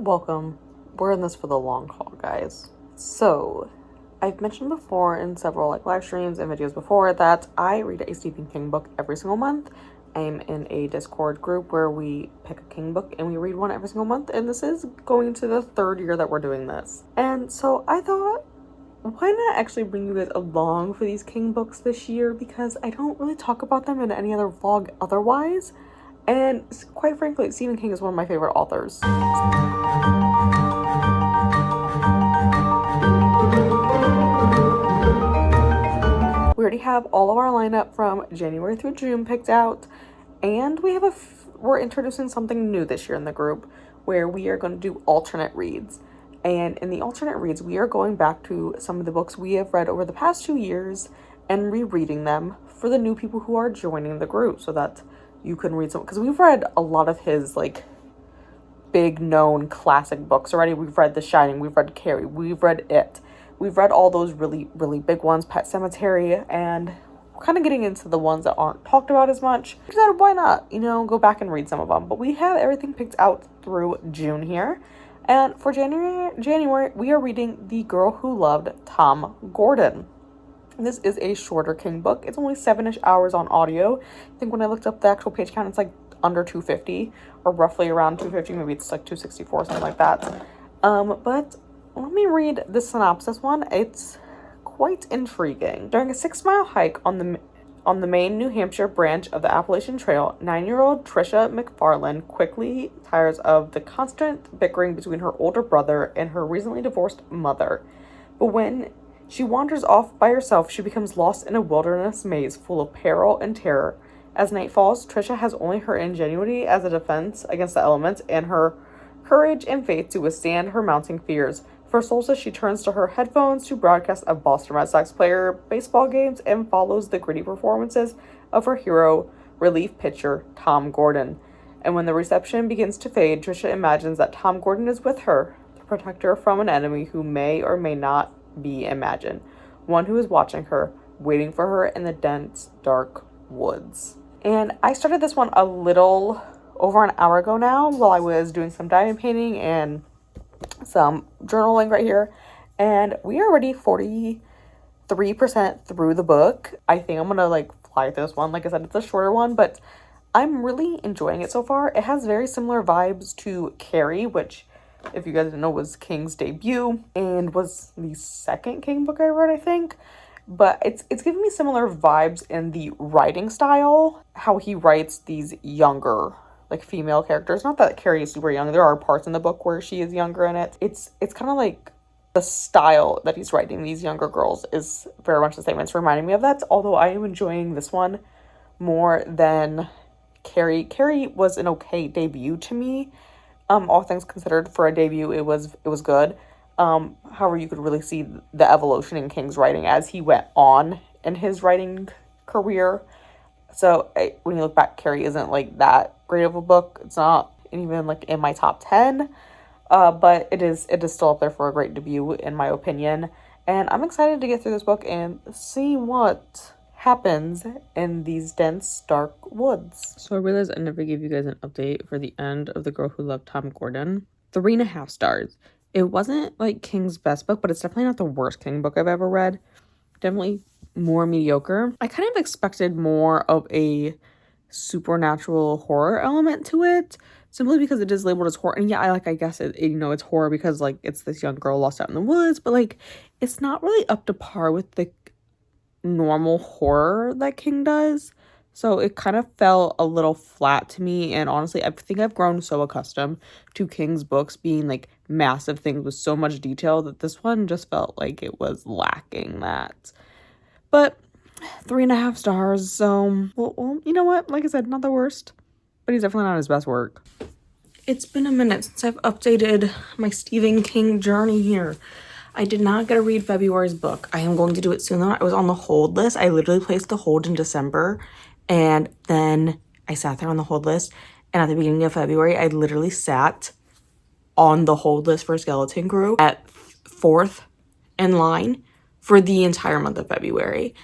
Welcome. We're in this for the long haul, guys. So, I've mentioned before in several live streams and videos before that I read a Stephen King book every single month. I'm in a Discord group where we pick a King book and we read one every single month, and this is going into the third year that we're doing this. And so I thought, why not actually bring you guys along for these King books this year, because I don't really talk about them in any other vlog otherwise. And quite frankly, Stephen King is one of my favorite authors. We already have all of our lineup from January through June picked out, and we're introducing something new this year in the group where we are going to do alternate reads. And in the alternate reads, we are going back to some of the books we have read over the past 2 years and rereading them for the new people who are joining the group, so that you can read some, because we've read a lot of his big known classic books already. We've read The Shining, we've read Carrie, we've read It, we've read all those really big ones, Pet Sematary, and we're kind of getting into the ones that aren't talked about as much. We said, why not, go back and read some of them. But we have everything picked out through June here. And for January, we are reading The Girl Who Loved Tom Gordon. This is a shorter King book. It's only 7-ish hours on audio. I think when I looked up the actual page count, it's under 250, or roughly around 250. Maybe it's 264, something like that. But let me read the synopsis one. It's quite intriguing. During a 6-mile hike on the Maine, New Hampshire branch of the Appalachian Trail, 9-year-old Trisha McFarland quickly tires of the constant bickering between her older brother and her recently divorced mother. But when she wanders off by herself, she becomes lost in a wilderness maze full of peril and terror. As night falls, Trisha has only her ingenuity as a defense against the elements and her courage and faith to withstand her mounting fears. For solace, she turns to her headphones to broadcast of Boston Red Sox player baseball games and follows the gritty performances of her hero, relief pitcher Tom Gordon. And when the reception begins to fade, Trisha imagines that Tom Gordon is with her, to protect her from an enemy who may or may not be imagined, one who is watching her, waiting for her in the dense, dark woods. And I started this one a little over an hour ago now, while I was doing some diamond painting and some journaling right here, and we are already 43% through the book. I think I'm gonna fly through this one. Like I said, it's a shorter one, but I'm really enjoying it so far. It has very similar vibes to Carrie, which, if you guys didn't know, was King's debut and was the second King book I read, I think. But it's giving me similar vibes in the writing style, how he writes these younger female characters. Not that Carrie is super young. There are parts in the book where she is younger in it. It's kind of the style that he's writing these younger girls is very much the same. It's reminding me of that, although I am enjoying this one more than Carrie. Carrie was an okay debut to me. All things considered, for a debut, it was good. However, you could really see the evolution in King's writing as he went on in his writing career. So when you look back, Carrie isn't that great of a book. It's not even in my top 10, but it is still up there for a great debut in my opinion. And I'm excited to get through this book and see what happens in these dense, dark woods. So I realized I never gave you guys an update for the end of The Girl Who Loved Tom Gordon. 3.5 stars. It wasn't King's best book, but it's definitely not the worst King book I've ever read. Definitely more mediocre. I kind of expected more of a supernatural horror element to it, simply because it is labeled as horror. And yeah, I guess it's horror because it's this young girl lost out in the woods, but it's not really up to par with the normal horror that King does. So it kind of fell a little flat to me, and honestly, I think I've grown so accustomed to King's books being massive things with so much detail that this one just felt like it was lacking that. But 3.5 stars, so well, you know what? Like I said, not the worst, but he's definitely not his best work. It's been a minute since I've updated my Stephen King journey here. I did not get to read February's book. I am going to do it soon though. I was on the hold list. I literally placed the hold in December, and then I sat there on the hold list, and at the beginning of February, I literally sat on the hold list for Skeleton Crew at 4th in line for the entire month of February.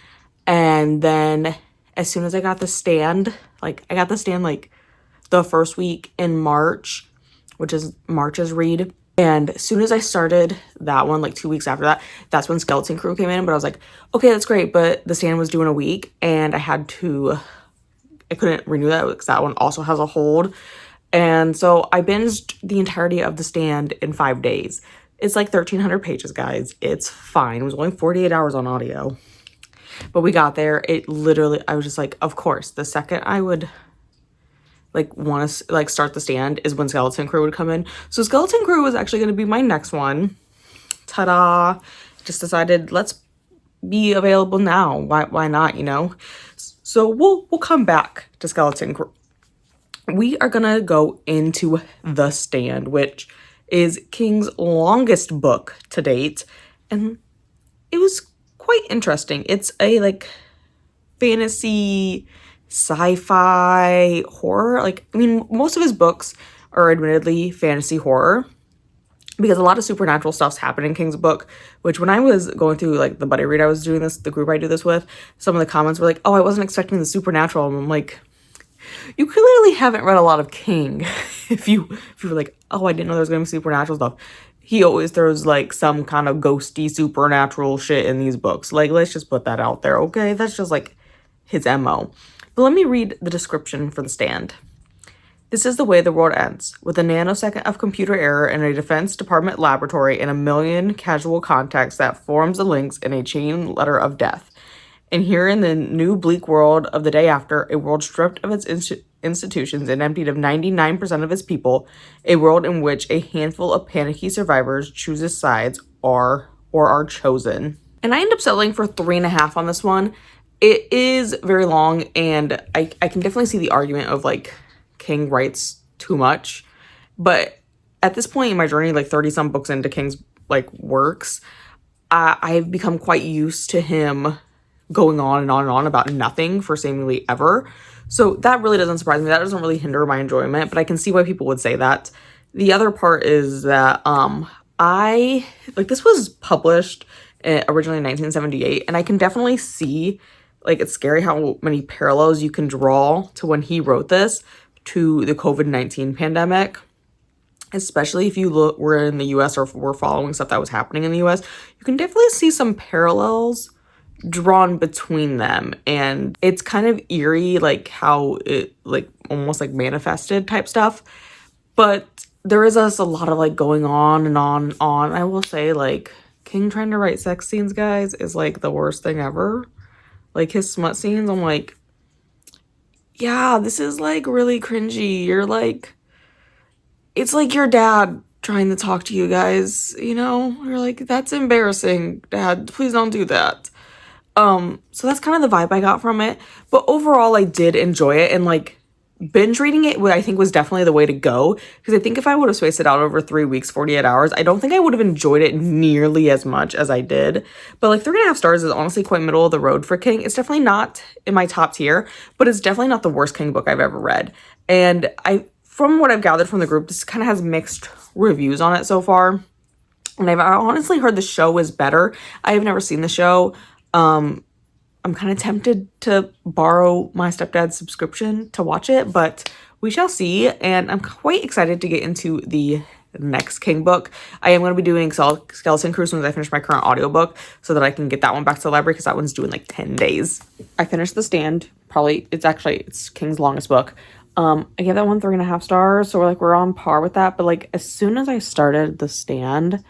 And then as soon as I got the stand, the first week in March, which is March's read. And as soon as I started that one, like 2 weeks after that, that's when Skeleton Crew came in. But I was like, okay, that's great. But The Stand was due in a week, and I couldn't renew that because that one also has a hold. And so I binged the entirety of The Stand in 5 days. It's like 1,300 pages, guys. It's fine. It was only 48 hours on audio. But we got there. It literally, I was just like, of course, the second I would like want to like start The Stand is when Skeleton Crew would come in. So Skeleton Crew was actually going to be my next one. Ta-da. Just decided, let's be available now. Why not, you know? So we'll come back to Skeleton Crew. We are gonna go into The Stand, which is King's longest book to date, and it was quite interesting. It's a like fantasy, sci-fi, horror. Like, I mean, most of his books are admittedly fantasy horror because a lot of supernatural stuff's happened in King's book, which when I was going through like the buddy read I was doing this, the group I do this with, some of the comments were like, oh, I wasn't expecting the supernatural. And I'm like, you clearly haven't read a lot of King if you were like, oh, I didn't know there was gonna be supernatural stuff. He always throws like some kind of ghosty supernatural shit in these books. Like, let's just put that out there, okay? That's just like his MO. But let me read the description for The Stand. This is the way the world ends, with a nanosecond of computer error in a Defense Department laboratory and a million casual contacts that forms the links in a chain letter of death. And here in the new bleak world of the day after, a world stripped of its institutions and emptied of 99% of its people, a world in which a handful of panicky survivors chooses sides or are chosen. And I end up settling for 3.5 on this one. It is very long, and I can definitely see the argument of like King writes too much. But at this point in my journey, like 30-some books into King's like works, I've become quite used to him going on and on and on about nothing for seemingly ever. So that really doesn't surprise me. That doesn't really hinder my enjoyment, but I can see why people would say that. The other part is that this was published originally in 1978, and I can definitely see, like, it's scary how many parallels you can draw to when he wrote this to the COVID-19 pandemic. Especially if you were in the US or were following stuff that was happening in the US, you can definitely see some parallels drawn between them, and it's kind of eerie, like how it like almost like manifested type stuff. But there is a lot of like going on and on. I will say, like, King trying to write sex scenes, guys, is like the worst thing ever. Like his smut scenes, I'm like, yeah, this is like really cringy. You're like, it's like your dad trying to talk to you guys, you know? You're like, that's embarrassing, Dad. Please don't do that. So that's kind of the vibe I got from it. But overall, I did enjoy it, and like binge reading it, I think was definitely the way to go. Because I think if I would have spaced it out over 3 weeks, 48 hours, I don't think I would have enjoyed it nearly as much as I did. But like 3.5 stars is honestly quite middle of the road for King. It's definitely not in my top tier, but it's definitely not the worst King book I've ever read. And from what I've gathered from the group, this kind of has mixed reviews on it so far. And I've honestly heard the show is better. I have never seen the show. I'm kind of tempted to borrow my stepdad's subscription to watch it, but we shall see. And I'm quite excited to get into the next King book. I am going to be doing Skeleton Crew as soon as I finish my current audiobook so that I can get that one back to the library, because that one's due in like 10 days. I finished The Stand. It's King's longest book. I gave that one 3.5 stars, so we're on par with that. But like as soon as I started The Stand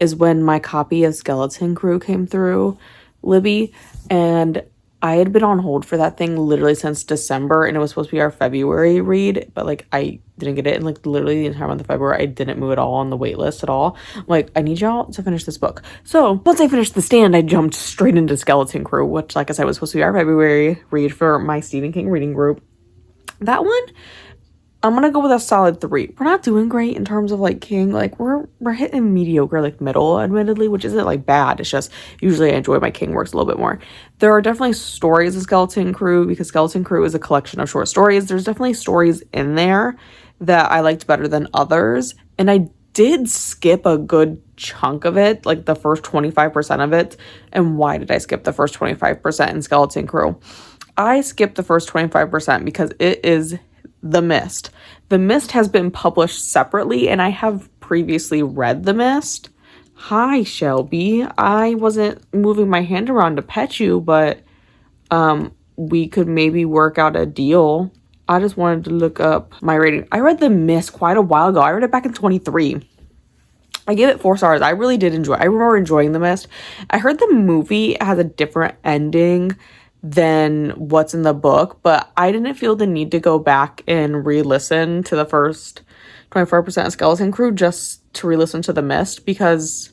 is when my copy of Skeleton Crew came through Libby, and I had been on hold for that thing literally since December, and it was supposed to be our February read, but like I didn't get it, and like literally the entire month of February I didn't move at all on the wait list at all. I'm like, I need y'all to finish this book. So once I finished The Stand, I jumped straight into Skeleton Crew, which, like I said, was supposed to be our February read for my Stephen King reading group. That one, I'm gonna go with a solid 3. We're not doing great in terms of like King. Like we're hitting mediocre, like middle, admittedly, which isn't like bad. It's just usually I enjoy my King works a little bit more. There are definitely stories of Skeleton Crew, because Skeleton Crew is a collection of short stories. There's definitely stories in there that I liked better than others, and I did skip a good chunk of it, like the first 25% of it. And why did I skip the first 25% in Skeleton Crew? I skipped the first 25% because it is The Mist. The Mist has been published separately, and I have previously read The Mist. Hi, Shelby. I wasn't moving my hand around to pet you, but we could maybe work out a deal. I just wanted to look up my rating. I read The Mist quite a while ago. I read it back in 23. I gave it 4 stars. I really did enjoy it. I remember enjoying The Mist. I heard the movie has a different ending than what's in the book, but I didn't feel the need to go back and re-listen to the first 24% of Skeleton Crew just to re-listen to The Mist, because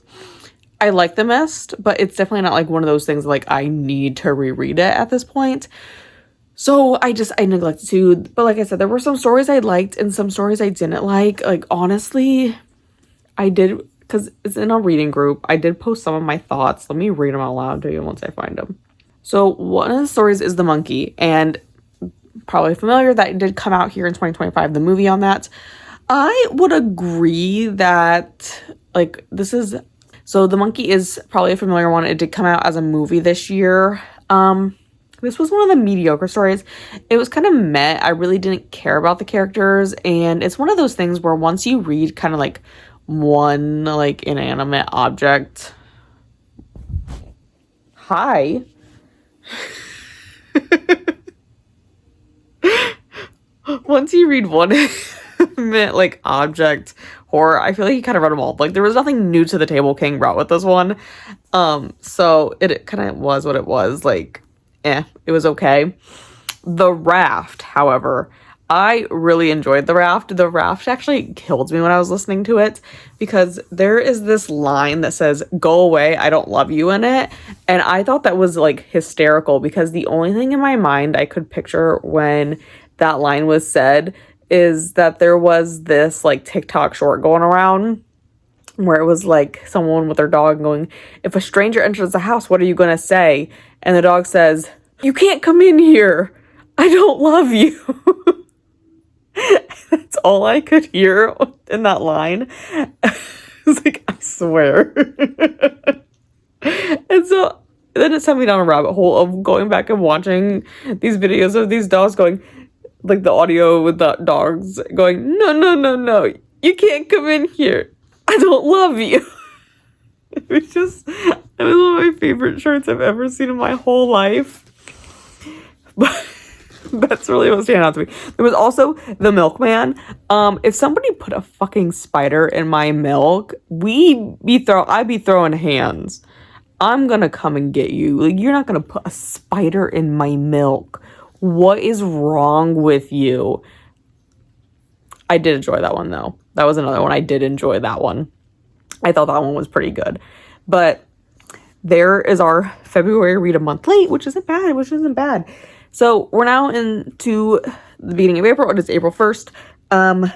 I like The Mist, but it's definitely not like one of those things like I need to reread it at this point. So I neglected to. But like I said, there were some stories I liked and some stories I didn't like. Like, honestly, I did, because it's in a reading group, I did post some of my thoughts. Let me read them out loud to you once I find them. So one of the stories is The Monkey, and probably familiar, that did come out here in 2025, the movie on that. I would agree that, like, so The Monkey is probably a familiar one. It did come out as a movie this year. This was one of the mediocre stories. It was kind of meh. I really didn't care about the characters, and it's one of those things where once you read kind of like one like inanimate object. Hi. Once you read one like object horror, I feel like you kind of read them all. Like, there was nothing new to the table King brought with this one. So it kind of was what it was. Like, it was okay. The Raft, however, I really enjoyed The Raft. The Raft actually killed me when I was listening to it, because there is this line that says, "Go away, I don't love you," in it. And I thought that was like hysterical, because the only thing in my mind I could picture when that line was said is that there was this like TikTok short going around where it was like someone with their dog going, "If a stranger enters the house, what are you going to say?" And the dog says, "You can't come in here. I don't love you." That's all I could hear in that line. It's like, I swear. And so then it sent me down a rabbit hole of going back and watching these videos of these dogs going, like the audio with the dogs going, "No, no, no, no. You can't come in here. I don't love you." It was one of my favorite shirts I've ever seen in my whole life. But that's really what stand out to me. There was also The Milkman. If somebody put a fucking spider in my milk, I'd be throwing hands. I'm gonna come and get you. Like, you're not gonna put a spider in my milk. What is wrong with you? I did enjoy that one, though. That was another one. I did enjoy that one. I thought that one was pretty good. But there is our February read a month late, which isn't bad. So we're now into the beginning of April. It is April 1st. I'm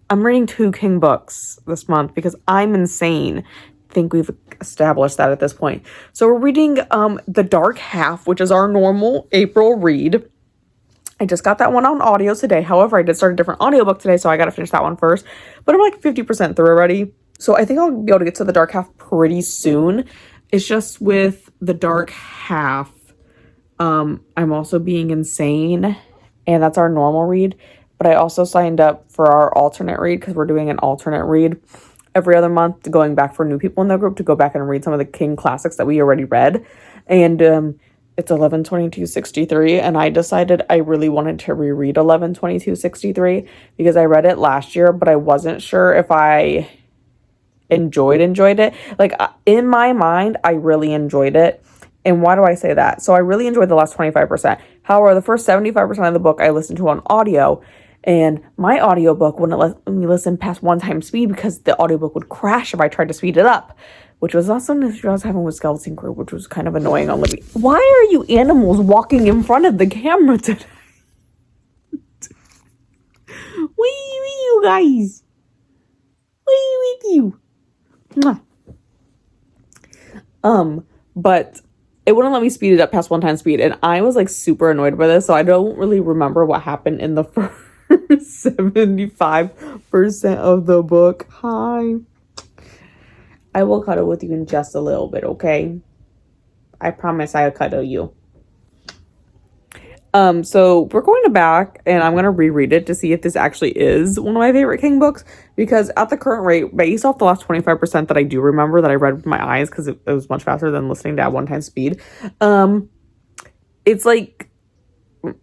reading 2 King books this month because I'm insane. I think we've established that at this point. So we're reading The Dark Half, which is our normal April read. I just got that one on audio today. However, I did start a different audiobook today, so I got to finish that one first. But I'm like 50% through already. So I think I'll be able to get to The Dark Half pretty soon. It's just with The Dark Half, I'm also being insane, and that's our normal read. But I also signed up for our alternate read, because we're doing an alternate read every other month, going back for new people in the group to go back and read some of the King classics that we already read. And it's 11/22/63, and I decided I really wanted to reread 11/22/63 because I read it last year, but I wasn't sure if I enjoyed it. Like, in my mind, I really enjoyed it. And why do I say that? So I really enjoyed the last 25%. However, the first 75% of the book I listened to on audio, and my audiobook wouldn't let me listen past 1x speed because the audiobook would crash if I tried to speed it up, which was also an issue I was having with Skeleton Crew, which was kind of annoying on Libby. Why are you animals walking in front of the camera today? Wee, you guys. Wee, with you. Mwah. But it wouldn't let me speed it up past 1x speed, and I was like super annoyed by this, so I don't really remember what happened in the first 75% of the book. Hi. I will cuddle with you in just a little bit, okay? I promise I'll cuddle you. So we're going to back and I'm gonna reread it to see if this actually is one of my favorite King books, because at the current rate, based off the last 25% that I do remember that I read with my eyes, because it was much faster than listening to at one time speed, it's like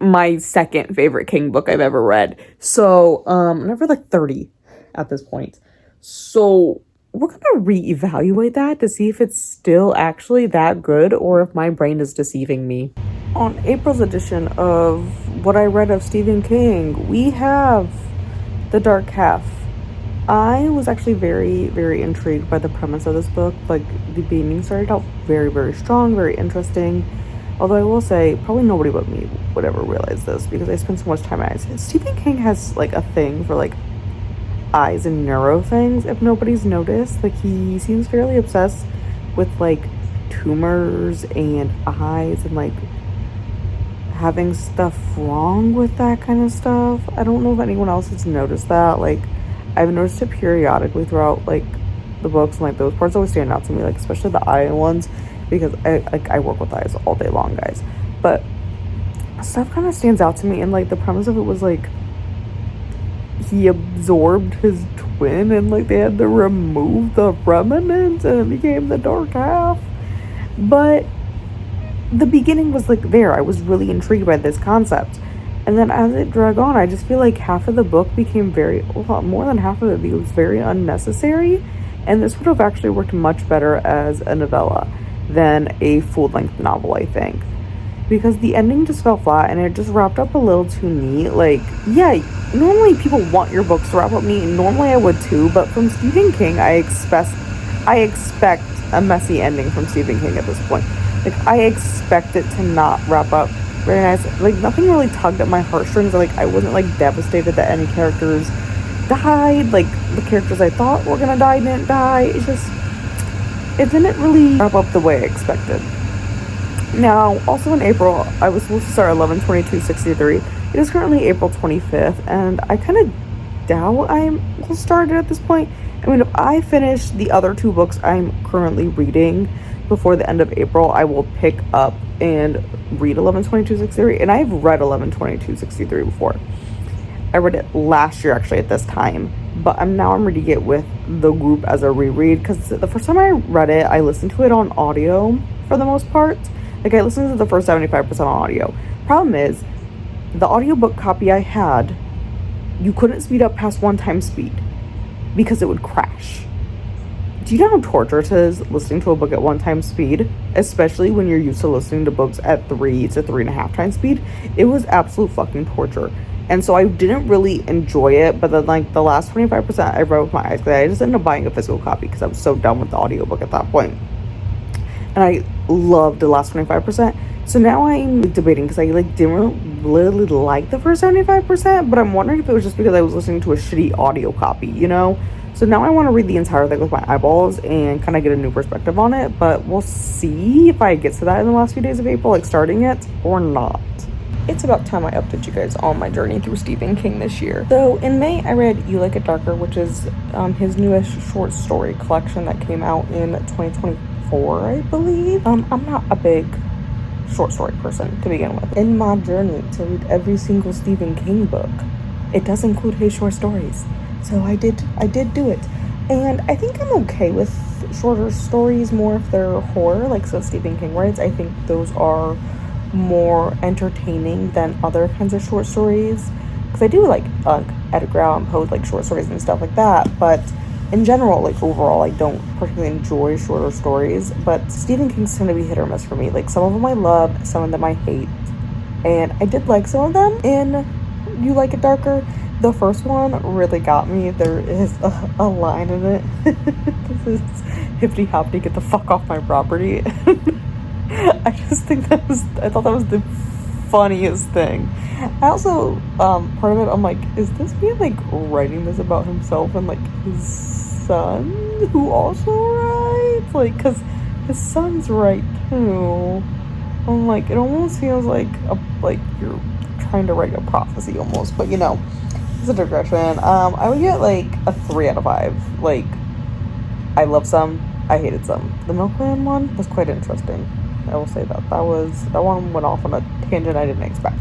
my second favorite King book I've ever read. So I'm never like 30 at this point. So we're gonna reevaluate that to see if it's still actually that good or if my brain is deceiving me. On April's edition of what I read of Stephen King, we have The Dark Half. I was actually very, very intrigued by the premise of this book. Like, the beginning started out very, very strong, very interesting. Although I will say, probably nobody but me would ever realize this because I spend so much time on eyes. Stephen King has like a thing for like eyes and neuro things, if nobody's noticed. Like, he seems fairly obsessed with like tumors and eyes and like having stuff wrong with that kind of stuff. I don't know if anyone else has noticed that. Like, I've noticed it periodically throughout like the books, and like those parts always stand out to me, like especially the eye ones, because I work with eyes all day long, guys. But stuff kind of stands out to me, and like the premise of it was like he absorbed his twin and like they had to remove the remnants and it became the Dark Half. But the beginning was like there. I was really intrigued by this concept. And then as it dragged on, I just feel like half of the book became more than half of it was very unnecessary. And this would have actually worked much better as a novella than a full-length novel, I think. Because the ending just fell flat and it just wrapped up a little too neat. Like, yeah, normally people want your books to wrap up neat, and normally I would too, but from Stephen King, I expect a messy ending from Stephen King at this point. Like, I expect it to not wrap up very nice. Like, nothing really tugged at my heartstrings. Like, I wasn't like devastated that any characters died. Like, the characters I thought were gonna die didn't die. It didn't really wrap up the way I expected. Now, also in April, I was supposed to start 11/22/63. It is currently April 25th, and I kind of doubt I will start it at this point. I mean, if I finish the other two books I'm currently reading before the end of April, I will pick up and read 11/22/63, and I've read 11/22/63 before. I read it last year, actually, at this time, but I'm reading it with the group as a reread, because the first time I read it, I listened to it on audio for the most part. Like, I listened to the first 75% on audio. Problem is, the audiobook copy I had, you couldn't speed up past 1 speed because it would crash. Do you know how torturous it is listening to a book at 1 speed? Especially when you're used to listening to books at 3 to 3.5 times speed. It was absolute fucking torture. And so I didn't really enjoy it, but then like the last 25% I read with my eyes, because I just ended up buying a physical copy because I was so done with the audiobook at that point. And I loved the last 25%. So now I'm debating, because I like didn't really like the first 75%, but I'm wondering if it was just because I was listening to a shitty audio copy, you know? So now I want to read the entire thing with my eyeballs and kind of get a new perspective on it, but we'll see if I get to that in the last few days of April, like starting it or not. It's about time I update you guys on my journey through Stephen King this year. So in May, I read You Like It Darker, which is his newest short story collection that came out in 2024, I believe. I'm not a big short story person to begin with. In my journey to read every single Stephen King book, it does include his short stories. So I did do it. And I think I'm okay with shorter stories more if they're horror, like so Stephen King writes. I think those are more entertaining than other kinds of short stories, because I do like Edgar Allan Poe, like short stories and stuff like that, but in general, like overall, I don't particularly enjoy shorter stories. But Stephen King's tend to be hit or miss for me. Like, some of them I love, some of them I hate, and I did like some of them in You Like It Darker. The first one really got me. There is a line in it. This is hippity hoppity, get the fuck off my property. I just think I thought that was the funniest thing. I also, part of it, I'm like, is this man like writing this about himself and like his son, who also writes? Like, because his son's right too. I'm like, it almost feels like you're trying to write a prophecy almost, but you know, it's a digression. I would get like a 3 out of 5. Like, I love some, I hated some. The Milkman one was quite interesting. I will say that that one went off on a tangent I didn't expect.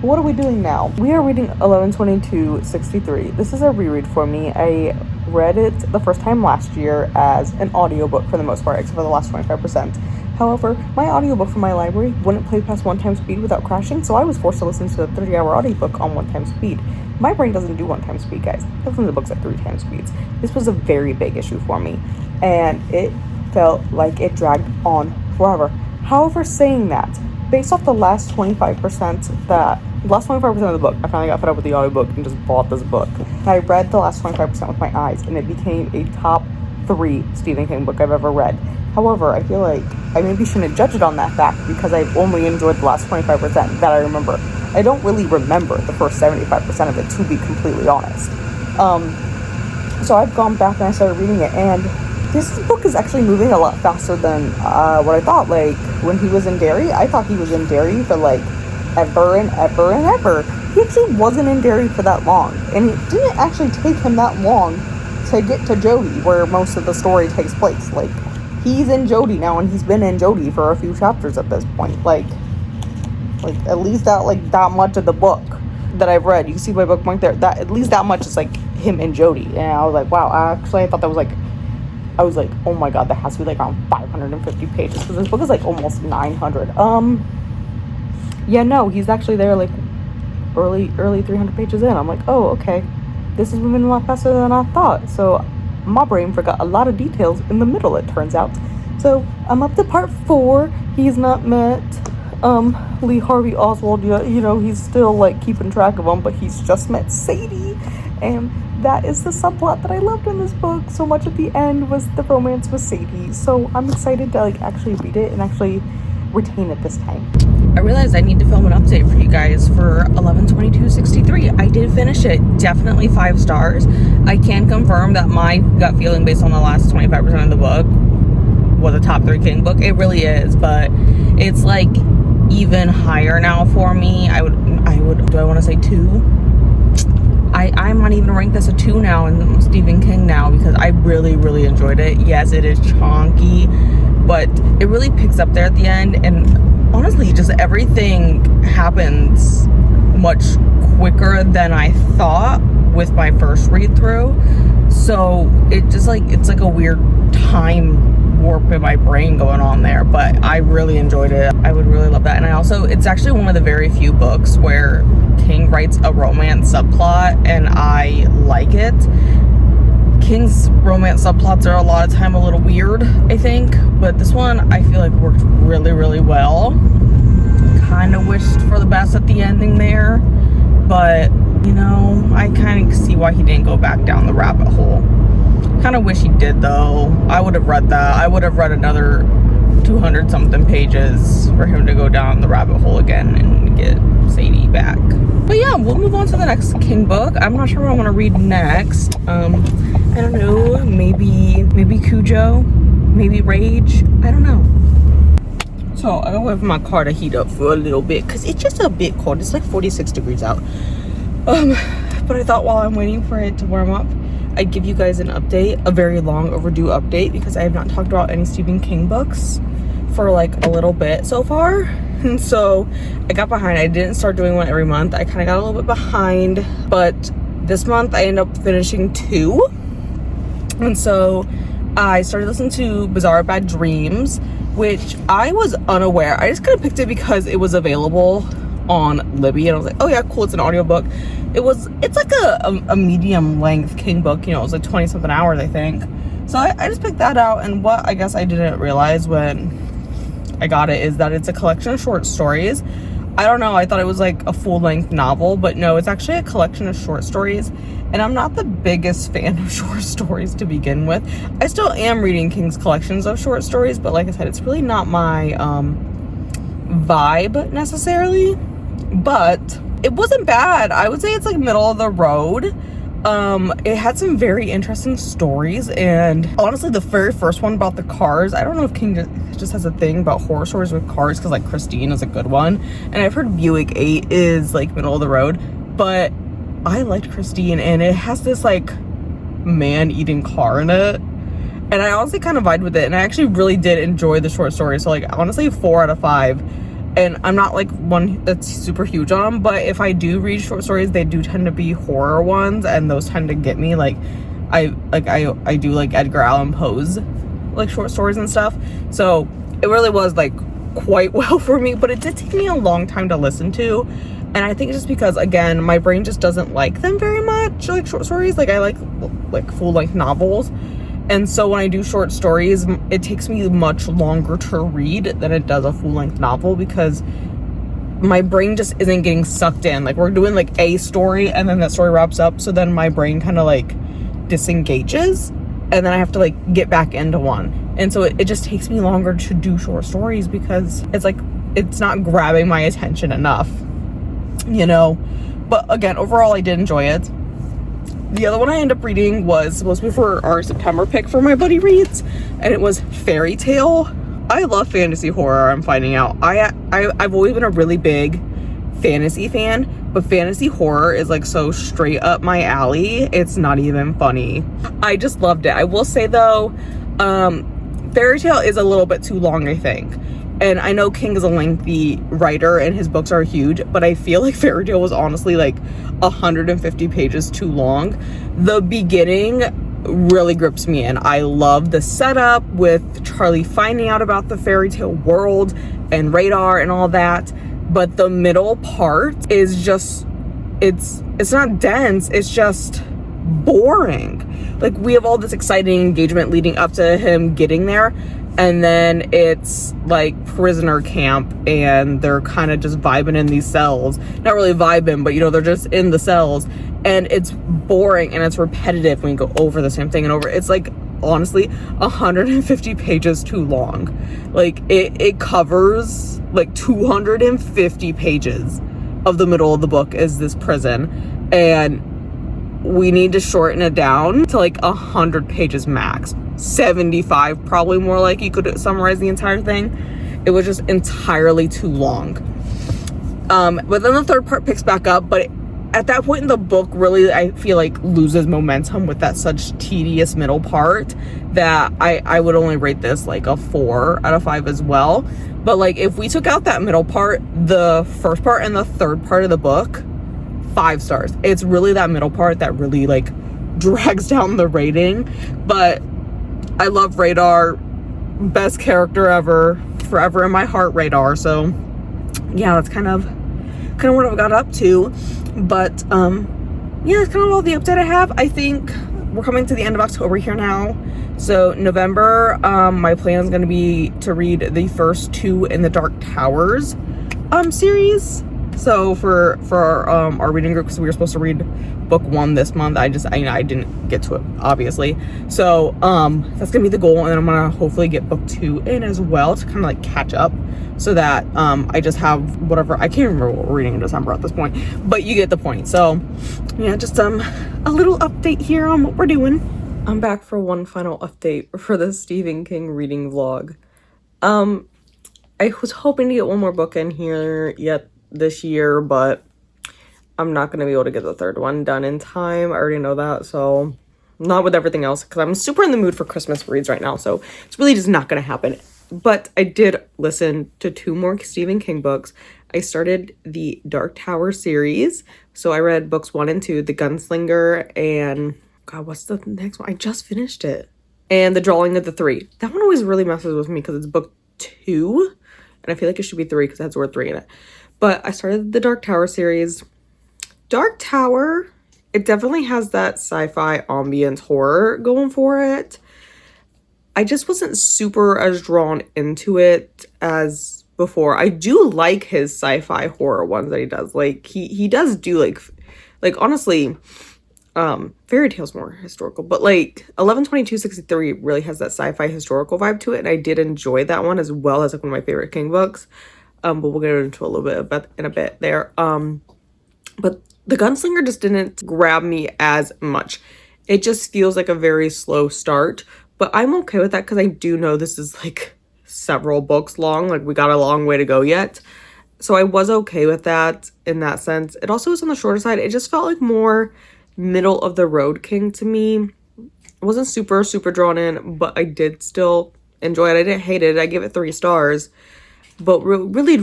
What are we doing now? We are reading 11/22/63. This is a reread for me. I read it the first time last year as an audiobook for the most part, except for the last 25%. However, my audiobook from my library wouldn't play past 1x speed without crashing, so I was forced to listen to the 30-hour audiobook on 1x speed. My brain doesn't do 1x speed, guys. I listen to books at 3x speeds. This was a very big issue for me, and it felt like it dragged on forever. However, saying that, based off the last 25% of the book, I finally got fed up with the audiobook and just bought this book. I read the last 25% with my eyes, and it became a top 3 Stephen King book I've ever read. However, I feel like I maybe shouldn't judge it on that fact because I've only enjoyed the last 25% that I remember. I don't really remember the first 75% of it, to be completely honest. So I've gone back and I started reading it, and this book is actually moving a lot faster than what I thought. Like, when he was in Derry, I thought he was in Derry for like ever and ever and ever. He actually wasn't in Derry for that long, and it didn't actually take him that long to get to Jody, where most of the story takes place. Like, he's in Jody now, and he's been in Jody for a few chapters at this point. Like at least that much of the book that I've read, you can see my bookmark there, that at least that much is like him and Jody. And I was like, wow, actually I thought that was like, I was like, oh my god, that has to be like around 550 pages, because this book is like almost 900. Yeah, no, he's actually there like early 300 pages in. I'm like, oh, okay, this is moving a lot faster than I thought. So my brain forgot a lot of details in the middle, it turns out. So I'm up to part 4. He's not met Lee Harvey Oswald yet. You know, he's still like keeping track of him, but he's just met Sadie, and that is the subplot that I loved in this book so much. At the end was the romance with Sadie, so I'm excited to like actually read it and actually retain it this time. I realized I need to film an update for you guys for 11/22/63. I did finish it, definitely 5 stars. I can confirm that my gut feeling based on the last 25% of the book was a top 3 King book. It really is, but it's like even higher now for me. I would do I want to say 2? I might even rank this a 2 now in Stephen King now, because I really, really enjoyed it. Yes, it is chonky, but it really picks up there at the end, and honestly, just everything happens much quicker than I thought with my first read through. So it just like, it's like a weird time warp in my brain going on there, but I really enjoyed it. I would really love that. And it's actually one of the very few books where King writes a romance subplot and I like it. King's romance subplots are a lot of time a little weird, I think, but this one I feel like worked really, really well. Kind of wished for the best at the ending there, but you know, I kind of see why he didn't go back down the rabbit hole. Kind of wish he did though. I would have read that. I would have read another 200 something pages for him to go down the rabbit hole again and get Sadie back. But yeah, we'll move on to the next King book. I'm not sure what I want to read next. I don't know, maybe Cujo, maybe Rage, I don't know. So I wait for my car to heat up for a little bit because it's just a bit cold. It's like 46 degrees out. But I thought while I'm waiting for it to warm up, I'd give you guys an update, a very long overdue update, because I have not talked about any Stephen King books for like a little bit so far. And so I got behind. I didn't start doing one every month. I kind of got a little bit behind, but this month I ended up finishing 2. And so I started listening to Bizarre Bad Dreams, which I was unaware. I just kind of picked it because it was available on Libby, and I was like, oh yeah, cool, it's an audiobook. It's like a medium length King book, you know, it was like 20 something hours, I think. So I just picked that out, and what I guess I didn't realize when I got it is that it's a collection of short stories. I don't know, I thought it was like a full-length novel, but no, it's actually a collection of short stories. And I'm not the biggest fan of short stories to begin with. I still am reading King's collections of short stories, but like I said, it's really not my vibe necessarily. But it wasn't bad. I would say it's like middle of the road. It had some very interesting stories, and honestly the very first one about the cars, I don't know if King just has a thing about horror stories with cars, because like Christine is a good one, and I've heard Buick 8 is like middle of the road, but I liked Christine, and it has this like man-eating car in it, And I honestly kind of vibed with it, and I actually really did enjoy the short story. So like honestly 4 out of 5. And I'm not like one that's super huge on them, but if I do read short stories, they do tend to be horror ones, and those tend to get me. Like I do like Edgar Allan Poe's like short stories and stuff. So it really was like quite well for me, but it did take me a long time to listen to. And I think it's just because, again, my brain just doesn't like them very much, like short stories. Like I like full-length novels. And so when I do short stories, it takes me much longer to read than it does a full-length novel, because my brain just isn't getting sucked in. Like we're doing like a story and then that story wraps up, so then my brain kind of like disengages, and then I have to like get back into one. And so it just takes me longer to do short stories because it's like it's not grabbing my attention enough, you know. But again, overall I did enjoy it. The other one I ended up reading was supposed to be for our September pick for my buddy reads, and it was Fairy Tale. I love fantasy horror, I'm finding out. I've always been a really big fantasy fan, but fantasy horror is like so straight up my alley, it's not even funny. I just loved it. I will say though, Fairy Tale is a little bit too long, I think. And I know King is a lengthy writer and his books are huge, but I feel like Fairy Tale was honestly like 150 pages too long. The beginning really grips me in. I love the setup with Charlie finding out about the fairy tale world and Radar and all that. But the middle part is just, it's not dense, it's just boring. Like we have all this exciting engagement leading up to him getting there, and then it's like prisoner camp and they're kind of just vibing in these cells. Not really vibing, but you know, they're just in the cells, and it's boring and it's repetitive when you go over the same thing and over. It's like honestly 150 pages too long. Like it covers like 250 pages of the middle of the book is this prison, and we need to shorten it down to like 100 pages max. 75 probably more, like you could summarize the entire thing. It was just entirely too long. But then the third part picks back up, but at that point in the book, really, I feel like loses momentum with that such tedious middle part that I would only rate this like a 4 out of 5 as well. But like if we took out that middle part, the first part and the third part of the book, 5 stars. It's really that middle part that really like drags down the rating. But I love Radar, best character ever, forever in my heart, Radar. So yeah, that's kind of what I've got up to. But yeah, that's kind of all the update I have. I think we're coming to the end of October here now. So November, my plan is going to be to read the first 2 in the Dark Towers series. So for our reading group, because we were supposed to read book 1 this month, I didn't get to it, obviously. So that's gonna be the goal, and then I'm gonna hopefully get book 2 in as well to kind of like catch up, so that I just have whatever. I can't remember what we're reading in December at this point, but you get the point. So yeah, just a little update here on what we're doing. I'm back for one final update for the Stephen King reading vlog. I was hoping to get one more book in here yet this year, but I'm not going to be able to get the third one done in time. I already know that, so not with everything else, because I'm super in the mood for Christmas reads right now, so it's really just not going to happen. But I did listen to 2 more Stephen King books. I started the Dark Tower series, so I read books 1 and 2, The Gunslinger, and God, what's the next one? I just finished it. And The Drawing of the Three. That one always really messes with me because it's book 2, and I feel like it should be 3 because it has the word 3 in it. But I started the Dark Tower series. Dark Tower, it definitely has that sci-fi ambient horror going for it. I just wasn't super as drawn into it as before. I do like his sci-fi horror ones that he does. Like he does do like honestly, Fairy Tale's more historical, but like 11/22/63 really has that sci-fi historical vibe to it, and I did enjoy that one as well as like one of my favorite King books. But we'll get into a little bit about in a bit there. But The Gunslinger just didn't grab me as much. It just feels like a very slow start, but I'm okay with that because I do know this is like several books long. Like we got a long way to go yet. So I was okay with that in that sense. It also was on the shorter side. It just felt like more middle of the road King to me. I wasn't super, super drawn in, but I did still enjoy it. I didn't hate it. I give it 3 stars. But really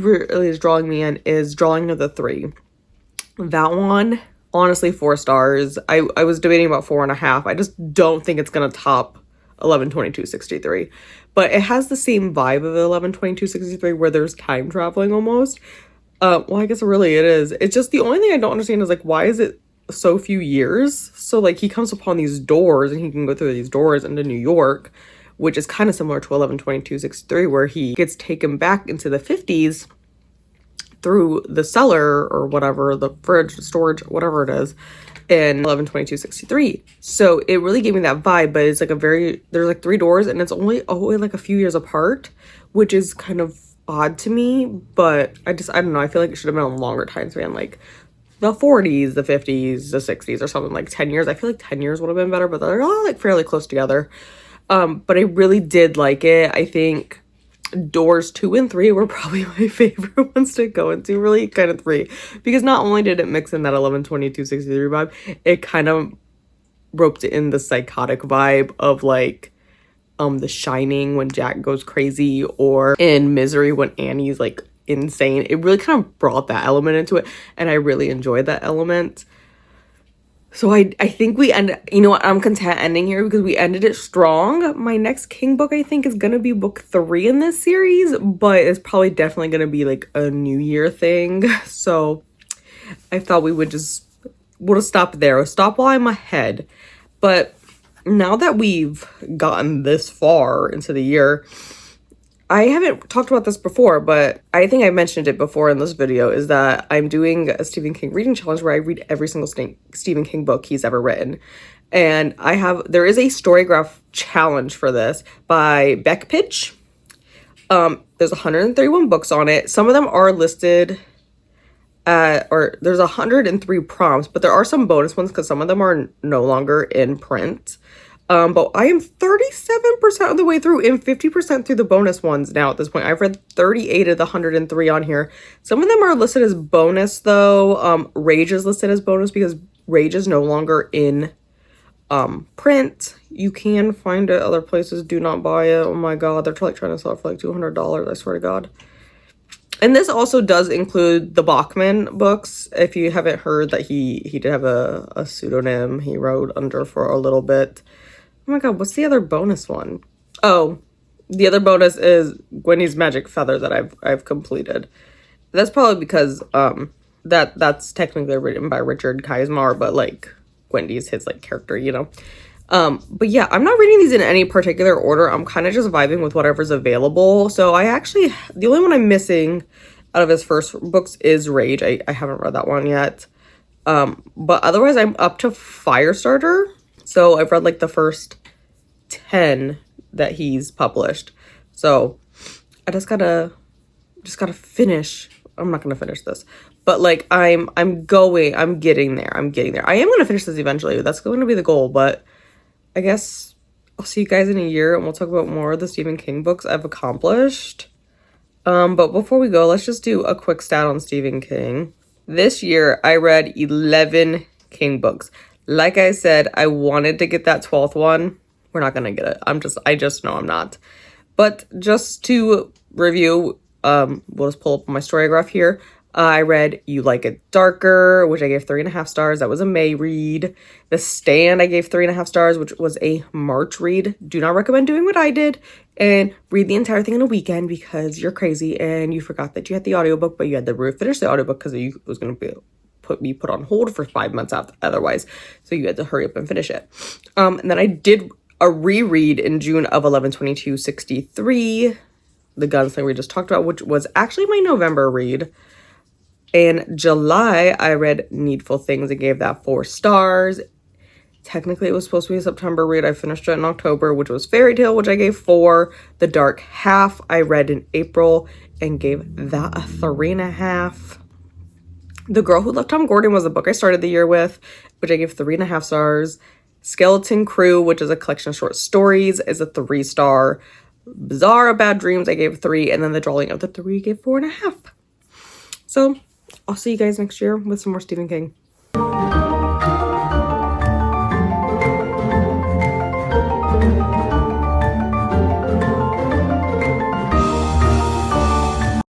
is drawing me in is Drawing of the Three. That one, honestly, 4 stars. I was debating about 4.5. I just don't think it's gonna top 11/22/63. But it has the same vibe of 11/22/63 where there's time traveling almost. Well, I guess really it is. It's just the only thing I don't understand is like, why is it so few years? So like he comes upon these doors and he can go through these doors into New York, which is kind of similar to 11/22/63 where he gets taken back into the 50s through the cellar or whatever, the fridge, storage, whatever it is, in 11/22/63. So it really gave me that vibe, but it's like there's like 3 doors and it's only like a few years apart, which is kind of odd to me, but I don't know, I feel like it should have been a longer time span, like the 40s, the 50s, the 60s or something, like 10 years. I feel like 10 years would have been better, but they're all like fairly close together. But I really did like it. I think doors 2 and 3 were probably my favorite ones to go into, really kind of 3, because not only did it mix in that 11/22/63 vibe, it kind of roped in the psychotic vibe of like The Shining when Jack goes crazy, or in Misery when Annie's like insane. It really kind of brought that element into it, and I really enjoyed that element. So I think we end, you know what, I'm content ending here because we ended it strong. My next King book I think is gonna be book 3 in this series, but it's probably definitely gonna be like a New Year thing. So I thought we'll just stop there. We'll stop while I'm ahead. But now that we've gotten this far into the year, I haven't talked about this before, but I think I mentioned it before in this video, is that I'm doing a Stephen King reading challenge where I read every single Stephen King book he's ever written. And there is a Storygraph challenge for this by Beck Pitch. There's 131 books on it. Some of them are listed or there's 103 prompts, but there are some bonus ones because some of them are no longer in print. But I am 37% of the way through and 50% through the bonus ones now at this point. I've read 38 of the 103 on here. Some of them are listed as bonus though. Rage is listed as bonus because Rage is no longer in print. You can find it other places. Do not buy it. Oh my god, they're like trying to sell it for like $200. I swear to god. And this also does include the Bachman books. If you haven't heard that he did have a pseudonym he wrote under for a little bit. Oh my god, what's the other bonus one? Oh, the other bonus is Gwendy's Magic Feather that I've completed. That's probably because that's technically written by Richard Kaismar, but like Gwendy's his like character, you know. But yeah, I'm not reading these in any particular order. I'm kind of just vibing with whatever's available. So the only one I'm missing out of his first books is Rage. I haven't read that one yet. But otherwise I'm up to Firestarter. So I've read like the first 10 that he's published. So I just gotta finish. I'm not gonna finish this, but like I'm getting there. I am gonna finish this eventually. That's going to be the goal, but I guess I'll see you guys in a year and we'll talk about more of the Stephen King books I've accomplished. But before we go, let's just do a quick stat on Stephen King. This year I read 11 King books. Like I said, I wanted to get that 12th one. We're not gonna get it. I just know I'm not. But just to review, we'll just pull up my Storygraph here. I read You Like It Darker, which I gave 3.5 stars. That was a May read. The Stand, I gave 3.5 stars, which was a March read. Do not recommend doing what I did and read the entire thing in a weekend because you're crazy and you forgot that you had the audiobook, but you had to finish the audiobook because it was going to be put on hold for 5 months otherwise. So you had to hurry up and finish it. And then I did a reread in June of 11/22/63, The Gunslinger we just talked about, which was actually my November read. In July, I read Needful Things and gave that 4 stars. Technically, it was supposed to be a September read. I finished it in October, which was Fairy Tale, which I gave 4. The Dark Half, I read in April and gave that a 3.5. The Girl Who Left Tom Gordon was the book I started the year with, which I gave 3.5 stars. Skeleton Crew, which is a collection of short stories, is a 3-star. Bizarre Bad Dreams, I gave 3. And then The Drawing of the Three, I gave 4.5. So I'll see you guys next year with some more Stephen King.